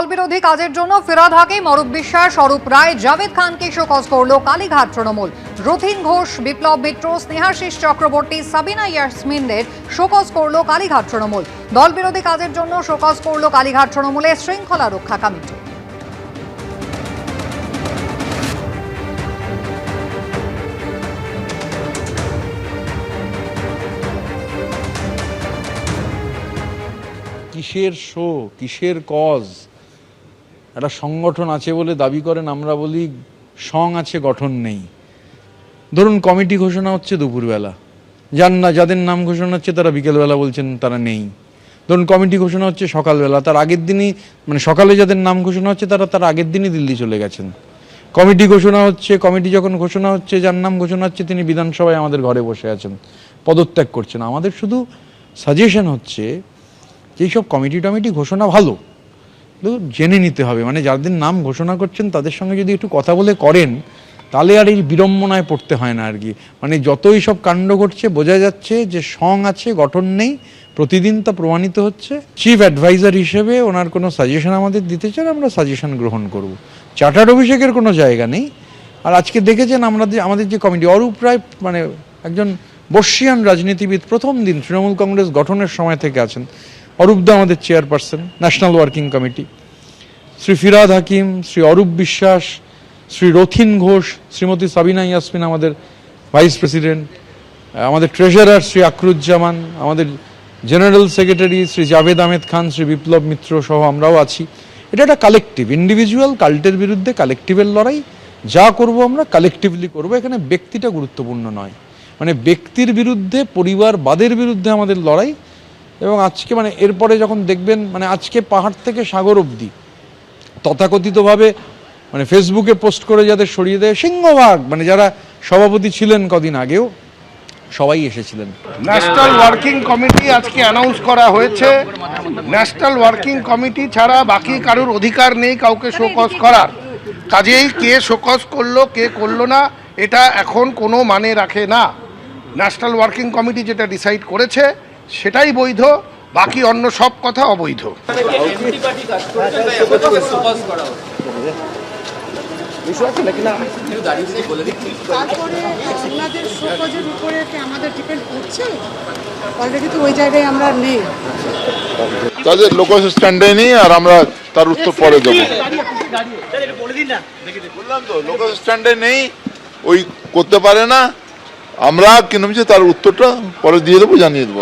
দল বিরোধী কাজের জন্য ফিরাদ হাকিম, অরূপ বিশ্বাস, অরূপ রায়, জাভেদ খানকে শোকজ করল কালীঘাট তৃণমূল। রথিন ঘোষ, বিপ্লব মিত্র, স্নেহাশিস চক্রবর্তী, সাবিনা ইয়াসমিনদের শোকজ করল কালীঘাট তৃণমূল। দল বিরোধী কাজের জন্য শোকজ করল কালীঘাট তৃণমূলের শৃঙ্খলা রক্ষা কমিটি। কিসের শো, কিসের কজ? একটা সংগঠন আছে বলে দাবি করেন, আমরা বলি সং আছে, গঠন নেই। ধরুন কমিটি ঘোষণা হচ্ছে দুপুরবেলা, যাদের নাম ঘোষণা হচ্ছে তারা বিকেলবেলা বলছেন তারা নেই। ধরুন কমিটি ঘোষণা হচ্ছে সকালবেলা, তার আগের দিনই মানে সকালে যাদের নাম ঘোষণা হচ্ছে তার আগের দিনই দিল্লি চলে গেছেন। কমিটি যখন ঘোষণা হচ্ছে, যার নাম ঘোষণা হচ্ছে তিনি বিধানসভায় আমাদের ঘরে বসে আছেন, পদত্যাগ করছেন। আমাদের শুধু সাজেশন হচ্ছে যেসব কমিটি ঘোষণা ভালো, জেনে নিতে হবে। মানে যাদের নাম ঘোষণা করছেন তাদের সঙ্গে যদি একটু কথা বলে করেন, তাহলে আর এই বিড়ম্বনায় পড়তে হয় না আর কি। মানে যতই সব কাণ্ড ঘটছে বোঝা যাচ্ছে যে সং আছে, গঠন নেই। প্রতিদিন তা প্রমাণিত হচ্ছে। চিফ অ্যাডভাইজার হিসেবে ওনার কোনো সাজেশন আমাদের দিতে চান, আমরা সাজেশন গ্রহণ করব। চার্টার্ড অভিষেকের কোনো জায়গা নেই। আর আজকে দেখেছেন আমাদের যে কমিটি, অরূপ রায় মানে একজন বর্ষিয়ান রাজনীতিবিদ, প্রথম দিন তৃণমূল কংগ্রেস গঠনের সময় থেকে আছেন। অরূপদা আমাদের chairperson national working committee, Shri Firhad Hakim, Shri Arup Biswas, Shri Rathin Ghosh, Shrimati Sabina Yasmin আমাদের ভাইস প্রেসিডেন্ট, আমাদের ট্রেজারার শ্রী আকরুজ্জামান, আমাদের জেনারেল সেক্রেটারি শ্রী জাভেদ আহমেদ খান, শ্রী বিপ্লব মিত্র সহ আমরাও আছি। এটা একটা কালেকটিভ, ইন্ডিভিজুয়াল কাল্টের বিরুদ্ধে কালেকটিভের লড়াই। যা করব আমরা কালেকটিভলি করব। এখানে ব্যক্তিটা গুরুত্বপূর্ণ নয়। মানে ব্যক্তির বিরুদ্ধে, পরিবারবাদের বিরুদ্ধে আমাদের লড়াই। এবং আজকে মানে এরপরে যখন দেখবেন, মানে আজকে পাহাড় থেকে সাগর অবধি তথাকথিতভাবে মানে ফেসবুকে পোস্ট করে যাদের সরিয়ে দেয়, সিংহভাগ মানে যারা সভাপতি ছিলেন কদিন আগেও সবাই এসেছিলেন। ন্যাশনাল ওয়ার্কিং কমিটি আজকে অ্যানাউন্স করা হয়েছে। ন্যাশনাল ওয়ার্কিং কমিটি ছাড়া বাকি কারোর অধিকার নেই কাউকে শোকজ করার। কাজেই কে শোকজ করলো কে করলো না এটা এখন কোনো মানে রাখে না। ন্যাশনাল ওয়ার্কিং কমিটি যেটা ডিসাইড করেছে সেটাই বৈধ, বাকি অন্য সব কথা অবৈধ। তাদের লোকাল স্ট্যান্ডে নেই, আর আমরা তার উত্তর পরে দেবো। বললাম তো লোকাল স্ট্যান্ডে নেই, ওই করতে পারে না। আমরা কিন্তু তার উত্তরটা পরে দিয়ে দেবো, জানিয়ে দেবো।